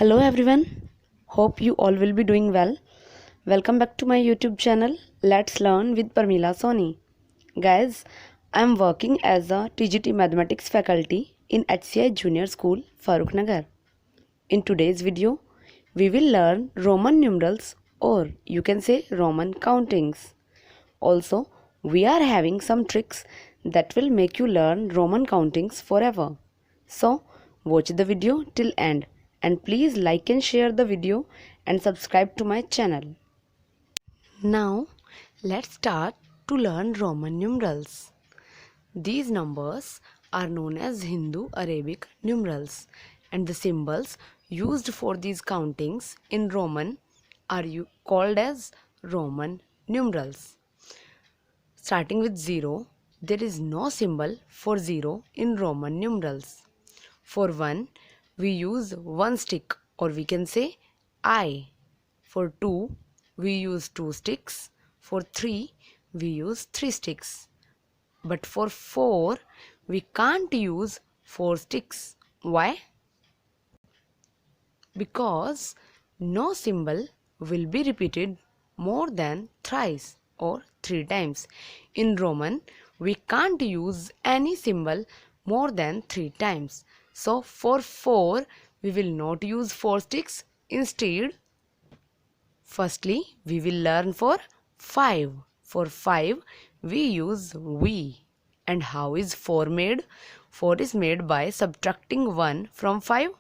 Hello everyone, hope you all will be doing well. Welcome back to my YouTube channel. Let's learn with Parmila Soni. Guys, I am working as a TGT Mathematics faculty in HCI Junior School, Farooq Nagar. In today's video, we will learn Roman numerals, or you can say Roman countings. Also, we are having some tricks that will make you learn Roman countings forever. So, watch the video till end and please like and share the video and subscribe to my channel. Now, let's start to learn Roman numerals. These numbers are known as Hindu-Arabic numerals, and the symbols used for these countings in Roman are called as Roman numerals. Starting with 0, there is no symbol for 0 in Roman numerals. For 1, we use 1 stick, or we can say I. For 2, we use 2 sticks. For 3, we use 3 sticks. But for 4, we can't use 4 sticks. Why? Because no symbol will be repeated more than thrice or 3 times. In Roman, we can't use any symbol more than 3 times. So for 4, we will not use 4 sticks. Instead, firstly, we will learn for 5. For 5, we use V. And how is 4 made? 4 is made by subtracting 1 from 5.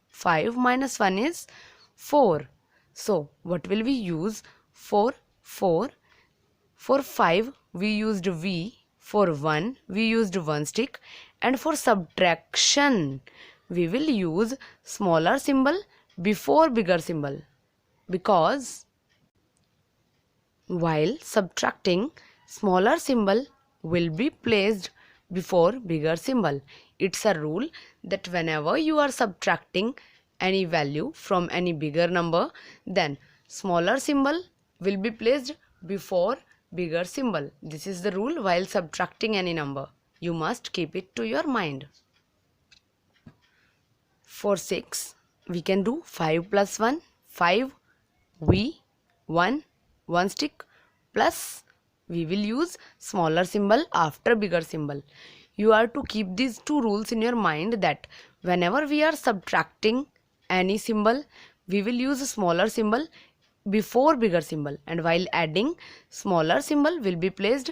5 minus 1 is 4. So, what will we use for 4? For 5, we used V. For 1, we used 1 stick. And for subtraction, we will use smaller symbol before bigger symbol. Because while subtracting, smaller symbol will be placed before bigger symbol. It's a rule that whenever you are subtracting any value from any bigger number, then smaller symbol will be placed before bigger symbol. This is the rule while subtracting any number. You must keep it to your mind. For 6, we can do 5 plus 1, 5, V, 1, 1 stick, plus we will use smaller symbol after bigger symbol. You are to keep these two rules in your mind, that whenever we are subtracting any symbol, we will use a smaller symbol before bigger symbol, and while adding, smaller symbol will be placed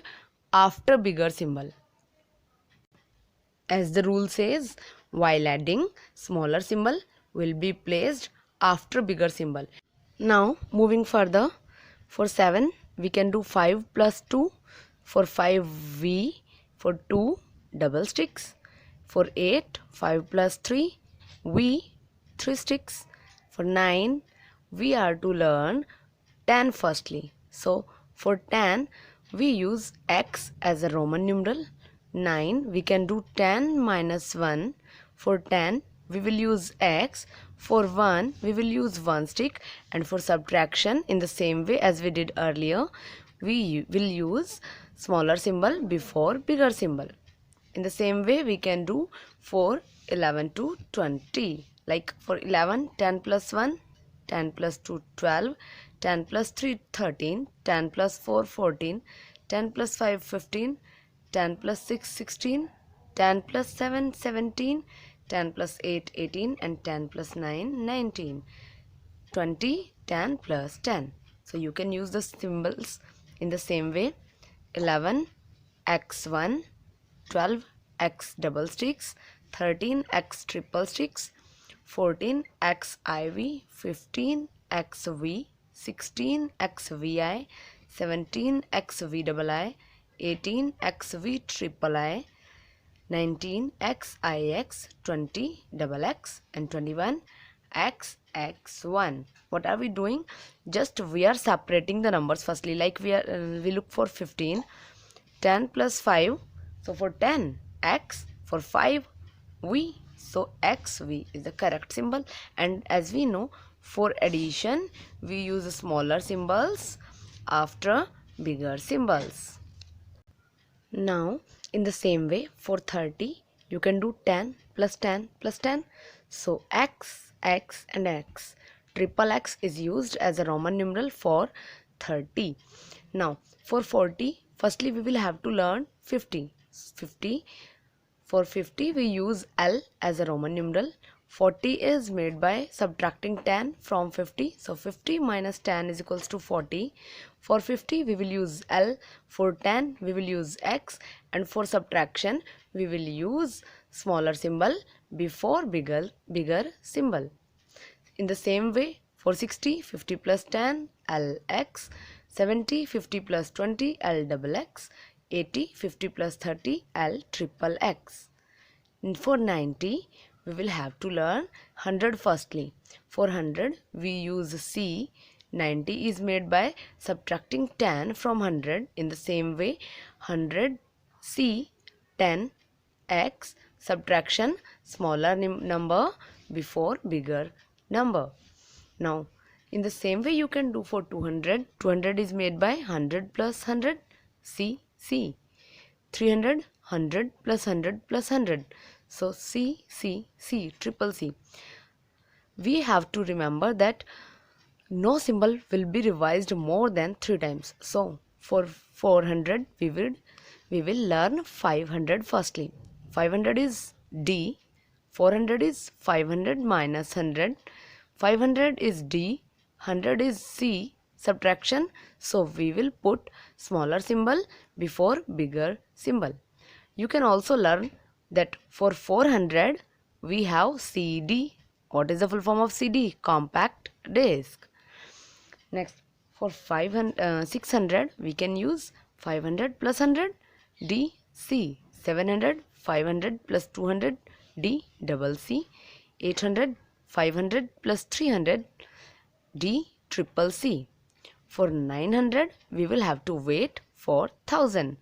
after bigger symbol. As the rule says, while adding, smaller symbol will be placed after bigger symbol. Now moving further, for 7 we can do 5 plus 2. For 5, V. For 2, double sticks. For 8, 5 plus 3, V, 3 sticks. For 9, we are to learn 10 firstly. So for 10, we use X as a Roman numeral. 9, we can do 10 minus 1. For 10, we will use X. For 1, we will use 1 stick. And for subtraction, in the same way as we did earlier, we will use smaller symbol before bigger symbol. In the same way, we can do for 11 to 20. Like for 11, 10 plus 1, 10 plus 2, 12, 10 plus 3, 13, 10 plus 4, 14, 10 plus 5, 15, 10 plus 6, 16, 10 plus 7, 17, 10 plus 8, 18, and 10 plus 9, 19. 20, 10 plus 10. So you can use the symbols in the same way. 11, x1, 12, x double sticks, 13, x triple sticks, 14, x iv, 15, x v, 16, x vi, 17, x v double I, 18, x v triple I, 19, x ix, 20, double x, and 21, x x1. What are we doing? Just we are separating the numbers firstly. Like we look for 15, 10 plus 5. So for 10, x. For 5, v. So xv is the correct symbol. And as we know, for addition, we use smaller symbols after bigger symbols. Now, in the same way, for 30, you can do 10 plus 10 plus 10. So x, x and x. Triple x is used as a Roman numeral for 30. Now for 40, firstly we will have to learn 50. 50. For 50 we use L as a Roman numeral. 40 is made by subtracting 10 from 50. So 50 minus 10 is equals to 40. For 50 we will use L. For 10 we will use X. And for subtraction we will use smaller symbol before bigger symbol. In the same way, for 60, 50 plus 10, Lx, 70, 50 plus 20, L double x, 80, 50 plus 30, L triple x. And for 90, we will have to learn 100 firstly. For 100, we use C. 90 is made by subtracting 10 from 100. In the same way, 100 C, 10 x, subtraction smaller number before bigger number. Now in the same way you can do for 200. 200 is made by 100 plus 100, C. 300, 100 plus 100 plus 100. So C, triple C. We have to remember that no symbol will be revised more than 3 times. So for 400 we will learn 500 firstly. 500 is D, 400 is 500 minus 100, 500 is D, 100 is C, subtraction. So we will put smaller symbol before bigger symbol. You can also learn that for 400 we have CD. What is the full form of CD? Compact disc. Next, for 600 we can use 500 plus 100 D C. 700 500 plus 200 D double C. 800 500 plus 300 D triple C. For 900 we will have to wait for 1000.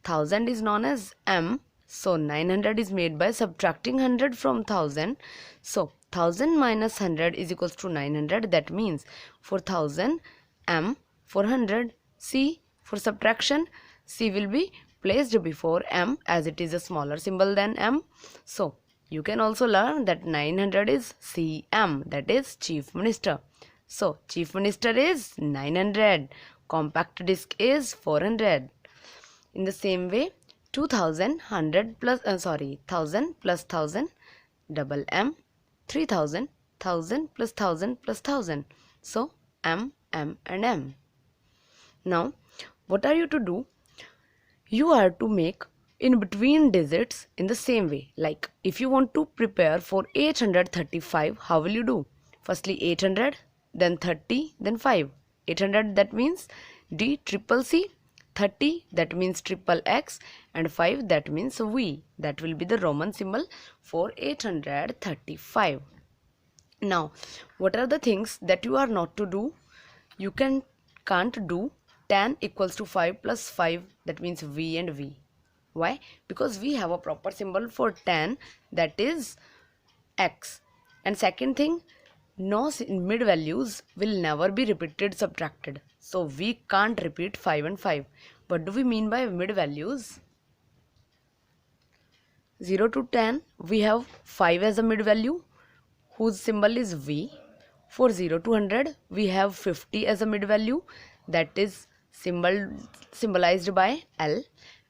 1000 is known as M. So 900 is made by subtracting 100 from 1000. So 1000 minus 100 is equals to 900. That means for 1000 M, for 100 C. For subtraction, C will be placed before M as it is a smaller symbol than M. So you can also learn that 900 is CM, that is Chief Minister. So Chief Minister is 900. Compact disc is 400. In the same way, 2000 100 plus 1000 plus 1000 double M, 3000 1000 plus 1000 plus 1000. So M and M. Now what are you to do? You are to make in between digits in the same way. Like if you want to prepare for 835, how will you do? Firstly 800, then 30, then 5. 800, that means D triple C. 30, that means triple X, and 5, that means V. That will be the Roman symbol for 835. Now what are the things that you are not to do? You can't do 10 equals to 5 plus 5, that means V and V. Why? Because we have a proper symbol for 10, that is X. And second thing, no mid values will never be repeated subtracted. So we can't repeat 5 and 5. What do we mean by mid values? 0 to 10 we have 5 as a mid value whose symbol is V. For 0 to 100 we have 50 as a mid value, that is symbolized by L.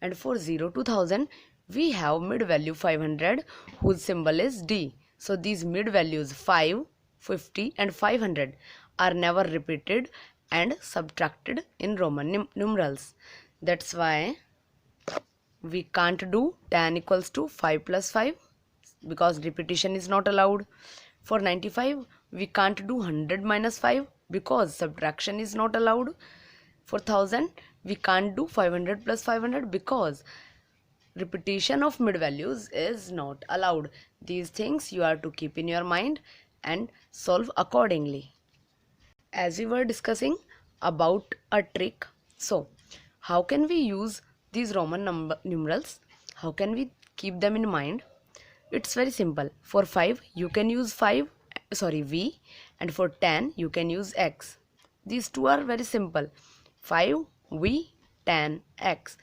And for 0 to 1000 we have mid value 500 whose symbol is D. So these mid values 5, 50 and 500 are never repeated and subtracted in Roman numerals. That's why we can't do 10 equals to 5 plus 5 because repetition is not allowed. For 95 we can't do 100 minus 5 because subtraction is not allowed. For 1000 we can't do 500 plus 500 because repetition of mid values is not allowed. These things you are to keep in your mind and solve accordingly. As we were discussing about a trick, so how can we use these Roman numerals? How can we keep them in mind? It's very simple. For 5 you can use V, and for 10 you can use X. These two are very simple. 5 V, 10 X.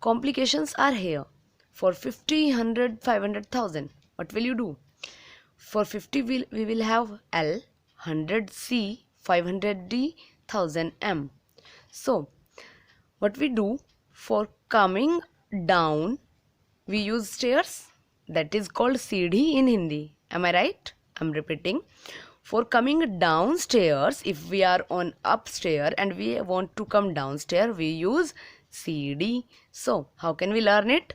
Complications are here. For 50, 100, 500, 1000, what will you do? For 50 we will have L, 100 C, 500 D, 1000 M. So what we do, for coming down we use stairs, that is called CD in Hindi. Am I right? I'm repeating. For coming downstairs, if we are on upstairs and we want to come downstairs, we use CD. So how can we learn it?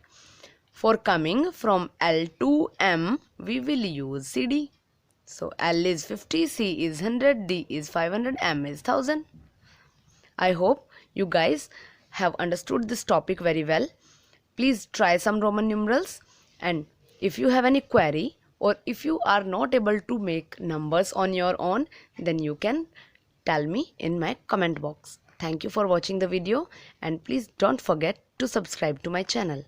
For coming from L to M, we will use CD. So L is 50, C is 100, D is 500, M is 1000. I hope you guys have understood this topic very well. Please try some Roman numerals, and if you have any query or if you are not able to make numbers on your own, then you can tell me in my comment box. Thank you for watching the video, and please don't forget to subscribe to my channel.